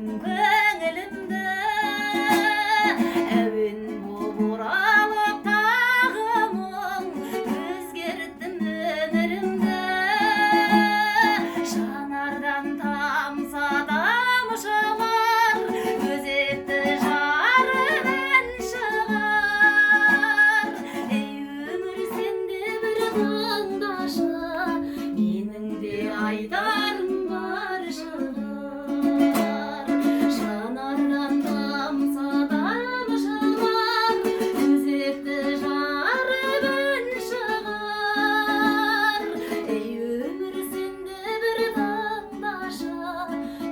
көңілімді әуен боп оралып тағы мұң өзгерттім өмірімді жанардан тамса тамшылар өзекті жарып ән шығар ей өмір сенде бір тыңдашы менің де айтарым бар шығар жанардан тамса тамшылар өзекті жарып ән шығар ей өмір сенде бір тыңдашы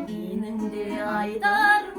менің де айтарым